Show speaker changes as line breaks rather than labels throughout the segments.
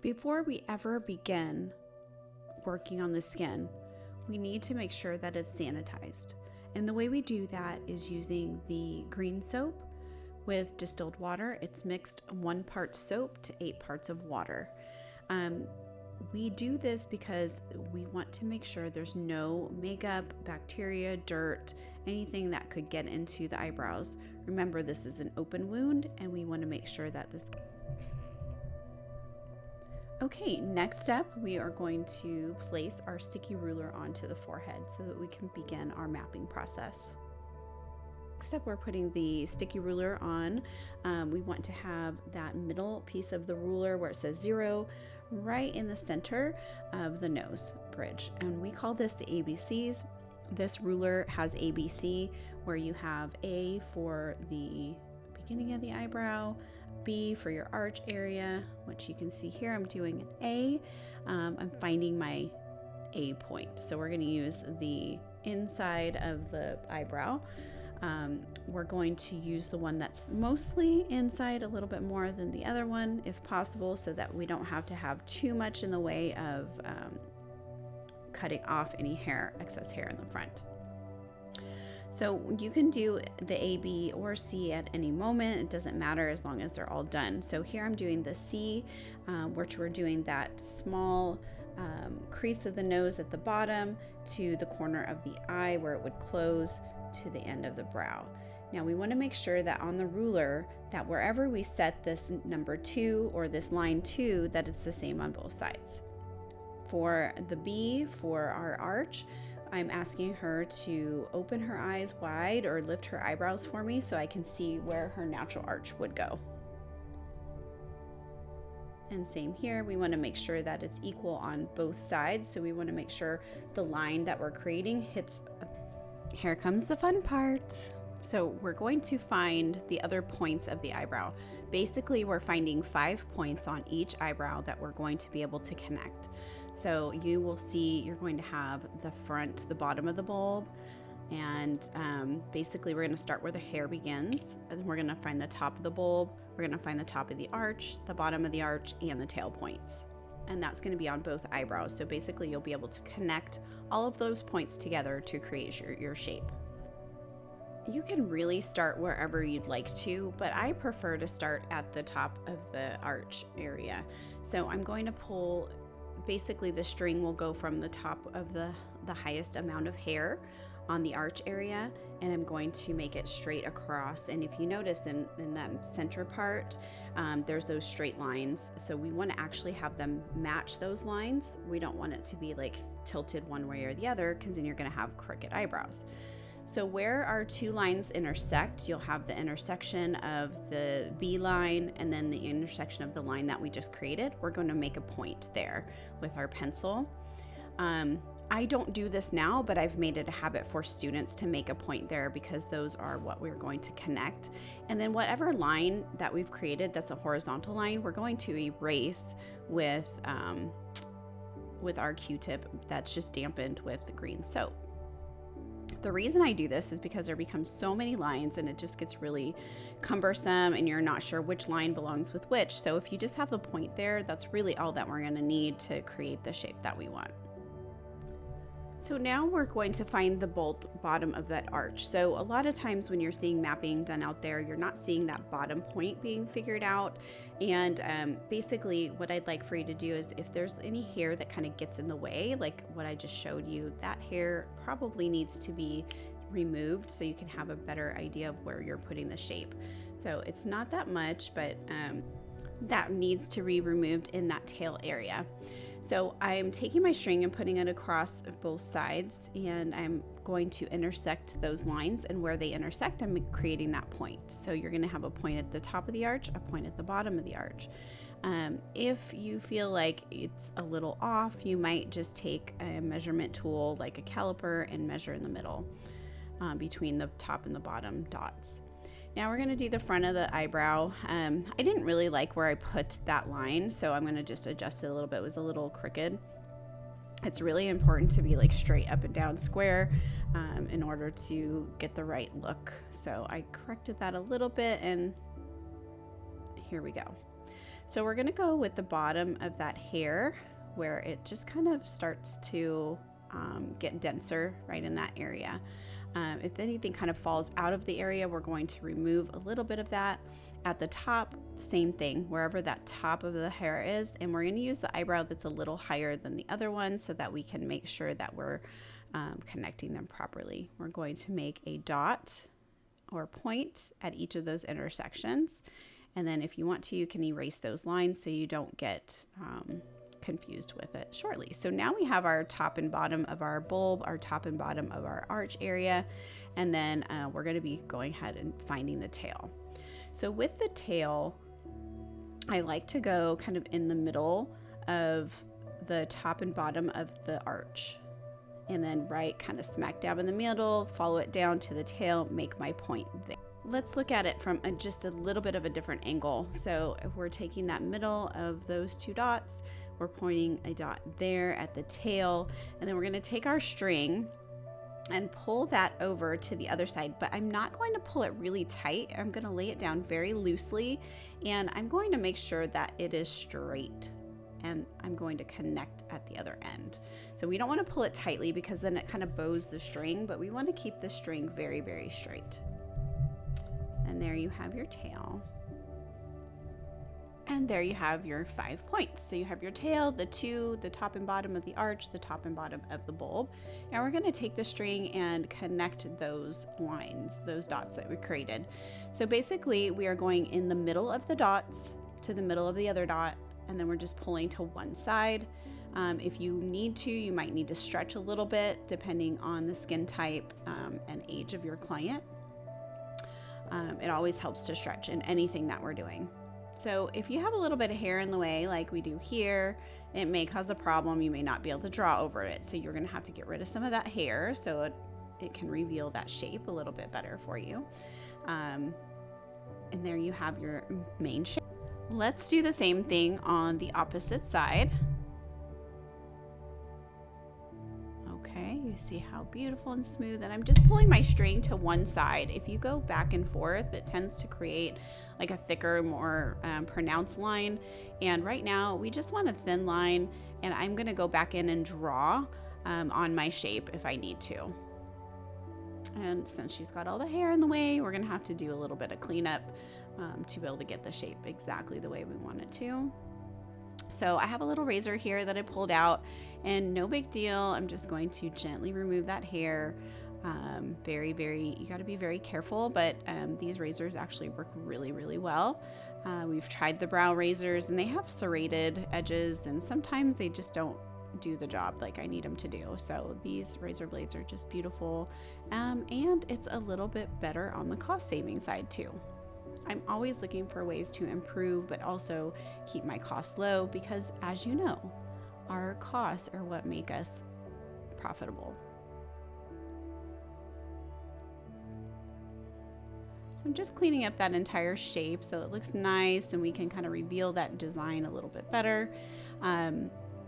Before we ever begin working on the skin, we need to make sure that it's sanitized. And the way we do that is using the green soap with distilled water. It's mixed 1 part soap to 8 parts of water. We do this because we want to make sure there's no makeup, bacteria, dirt, anything that could get into the eyebrows. Remember, this is an open wound and we want to make sure that this... Okay, next step, we are going to place our sticky ruler onto the forehead so that we can begin our mapping process. Next up, we're putting the sticky ruler on. We want to have that middle piece of the ruler where it says 0 right in the center of the nose bridge. And we call this the ABCs. This ruler has ABC, where you have A for the beginning of the eyebrow, B for your arch area, which you can see here. I'm doing an A. I'm finding my A point. So we're going to use the inside of the eyebrow. We're going to use the one that's mostly inside a little bit more than the other one, if possible, so that we don't have to have too much in the way of cutting off any hair, excess hair in the front. So you can do the A, B, or C at any moment. It doesn't matter as long as they're all done. So here I'm doing the C, which we're doing that small crease of the nose at the bottom to the corner of the eye where it would close to the end of the brow. Now we want to make sure that on the ruler, that wherever we set this number 2 or this line 2, that it's the same on both sides. For the B, for our arch, I'm asking her to open her eyes wide or lift her eyebrows for me so I can see where her natural arch would go. And same here, we want to make sure that it's equal on both sides. So we want to make sure the line that we're creating hits. Here comes the fun part. So we're going to find the other points of the eyebrow. Basically, we're finding 5 points on each eyebrow that we're going to be able to connect. So you will see you're going to have the front, the bottom of the bulb, and basically we're going to start where the hair begins, and we're going to find the top of the bulb, we're going to find the top of the arch, the bottom of the arch, and the tail points. And that's going to be on both eyebrows. So basically you'll be able to connect all of those points together to create your shape. You can really start wherever you'd like to, but I prefer to start at the top of the arch area. So I'm going to pull, basically the string will go from the top of the highest amount of hair on the arch area, and I'm going to make it straight across. And if you notice in that center part, there's those straight lines. So we want to actually have them match those lines. We don't want it to be like tilted one way or the other, because then you're going to have crooked eyebrows. So where our 2 lines intersect, you'll have the intersection of the B line and then the intersection of the line that we just created. We're going to make a point there with our pencil. I don't do this now, but I've made it a habit for students to make a point there because those are what we're going to connect. And then whatever line that we've created that's a horizontal line, we're going to erase with our Q-tip that's just dampened with the green soap. The reason I do this is because there becomes so many lines and it just gets really cumbersome and you're not sure which line belongs with which. So if you just have the point there, that's really all that we're going to need to create the shape that we want. So now we're going to find the bottom of that arch. So a lot of times when you're seeing mapping done out there, you're not seeing that bottom point being figured out. And basically what I'd like for you to do is if there's any hair that kind of gets in the way, like what I just showed you, that hair probably needs to be removed so you can have a better idea of where you're putting the shape. So it's not that much, but that needs to be removed in that tail area. So I'm taking my string and putting it across both sides, and I'm going to intersect those lines, and where they intersect, I'm creating that point. So you're going to have a point at the top of the arch, a point at the bottom of the arch. If you feel like it's a little off, you might just take a measurement tool like a caliper and measure in the middle between the top and the bottom dots. Now we're going to do the front of the eyebrow. I didn't really like where I put that line, so I'm going to just adjust it a little bit. It was a little crooked. It's really important to be like straight up and down square in order to get the right look. So I corrected that a little bit, and here we go. So we're going to go with the bottom of that hair where it just kind of starts to get denser right in that area. If anything kind of falls out of the area, we're going to remove a little bit of that. At the top, same thing, wherever that top of the hair is, and we're going to use the eyebrow that's a little higher than the other one so that we can make sure that we're connecting them properly. We're going to make a dot or point at each of those intersections, and then if you want to, you can erase those lines so you don't get confused with it shortly. So now we have our top and bottom of our bulb, our top and bottom of our arch area, and then we're going to be going ahead and finding the tail. So with the tail, I like to go kind of in the middle of the top and bottom of the arch, and then right kind of smack dab in the middle, follow it down to the tail, make my point there. Let's look at it from just a little bit of a different angle. So if we're taking that middle of those two dots, we're pointing a dot there at the tail, and then we're going to take our string and pull that over to the other side, but I'm not going to pull it really tight. I'm going to lay it down very loosely, and I'm going to make sure that it is straight, and I'm going to connect at the other end. So we don't want to pull it tightly because then it kind of bows the string, but we want to keep the string very, very straight. And there you have your tail. And there you have your 5 points. So you have your tail, the two, the top and bottom of the arch, the top and bottom of the bulb. Now we're going to take the string and connect those lines, those dots that we created. So basically we are going in the middle of the dots to the middle of the other dot, and then we're just pulling to one side. If you need to, you might need to stretch a little bit depending on the skin type and age of your client. It always helps to stretch in anything that we're doing. So if you have a little bit of hair in the way, like we do here, it may cause a problem. You may not be able to draw over it. So you're going to have to get rid of some of that hair so it can reveal that shape a little bit better for you. And there you have your main shape. Let's do the same thing on the opposite side. Okay, you see how beautiful and smooth, and I'm just pulling my string to one side. If you go back and forth, it tends to create like a thicker, more pronounced line. And right now we just want a thin line, and I'm gonna go back in and draw on my shape if I need to. And since she's got all the hair in the way, we're gonna have to do a little bit of cleanup to be able to get the shape exactly the way we want it to. So I have a little razor here that I pulled out, and no big deal. I'm just going to gently remove that hair. You got to be very careful, but these razors actually work really, really well. We've tried the brow razors, and they have serrated edges, and sometimes they just don't do the job like I need them to do. So these razor blades are just beautiful, and it's a little bit better on the cost saving side too. I'm always looking for ways to improve, but also keep my costs low, because as you know, our costs are what make us profitable. So I'm just cleaning up that entire shape so it looks nice and we can kind of reveal that design a little bit better.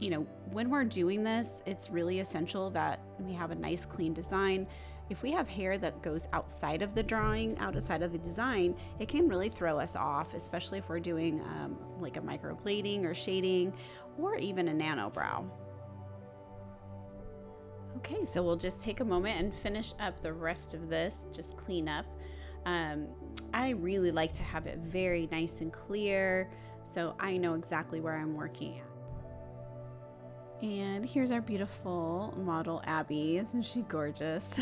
You know, when we're doing this, it's really essential that we have a nice clean design. If we have hair that goes outside of the drawing, outside of the design, it can really throw us off, especially if we're doing like a microblading or shading, or even a nano brow. Okay, so we'll just take a moment and finish up the rest of this, just clean up. I really like to have it very nice and clear, so I know exactly where I'm working at. And here's our beautiful model, Abby. Isn't she gorgeous?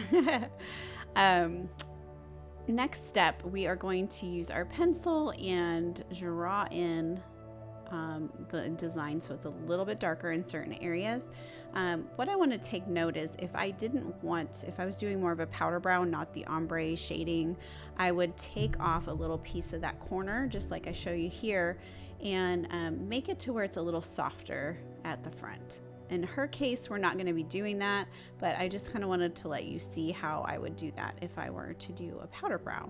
Next step, we are going to use our pencil and draw in the design so it's a little bit darker in certain areas. What I want to take note is if I was doing more of a powder brow, not the ombre shading, I would take off a little piece of that corner, just like I show you here, and make it to where it's a little softer at the front. In her case, we're not going to be doing that, but I just kind of wanted to let you see how I would do that if I were to do a powder brow.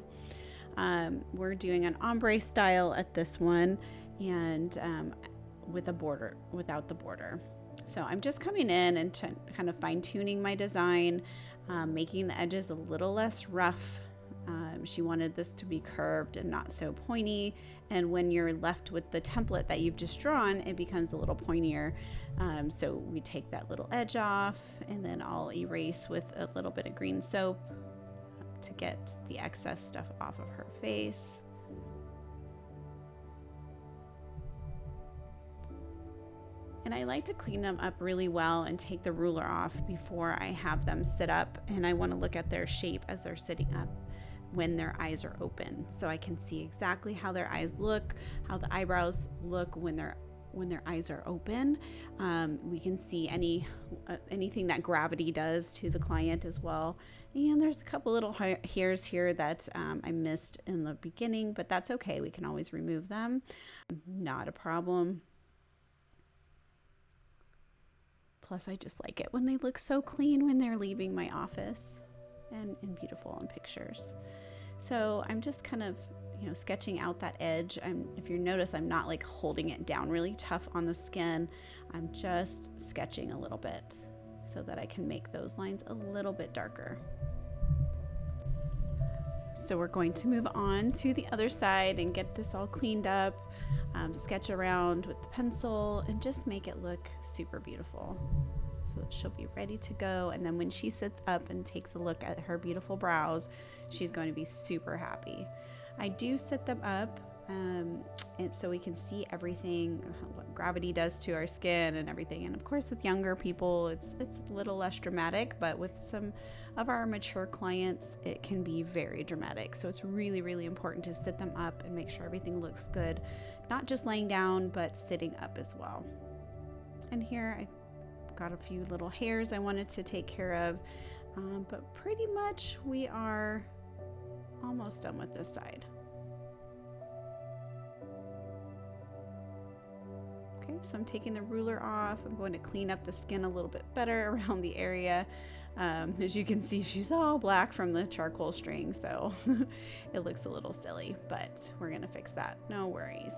We're doing an ombre style at this one, and with a border, without the border. So I'm just coming in and kind of fine tuning my design, making the edges a little less rough She wanted this to be curved and not so pointy. And when you're left with the template that you've just drawn, it becomes a little pointier. So we take that little edge off, and then I'll erase with a little bit of green soap to get the excess stuff off of her face. And I like to clean them up really well and take the ruler off before I have them sit up. And I want to look at their shape as they're sitting up when their eyes are open, so I can see exactly how their eyes look, how the eyebrows look when their eyes are open. We can see anything that gravity does to the client as well. And there's a couple little hairs here that I missed in the beginning, but that's okay. We can always remove them. Not a problem. Plus, I just like it when they look so clean when they're leaving my office and beautiful in pictures. So I'm just kind of, sketching out that edge. If you notice, I'm not like holding it down really tough on the skin. I'm just sketching a little bit so that I can make those lines a little bit darker. So we're going to move on to the other side and get this all cleaned up, sketch around with the pencil, and just make it look super beautiful. So that she'll be ready to go. And then when she sits up and takes a look at her beautiful brows, she's going to be super happy. I do sit them up and so we can see everything, what gravity does to our skin and everything. And of course, with younger people, it's a little less dramatic, but with some of our mature clients, it can be very dramatic. So it's really, really important to sit them up and make sure everything looks good, not just laying down, but sitting up as well. And here I got a few little hairs I wanted to take care of, but pretty much we are almost done with this side. Okay, so I'm taking the ruler off. I'm going to clean up the skin a little bit better around the area. As you can see, she's all black from the charcoal string, so it looks a little silly, but we're gonna fix that, no worries.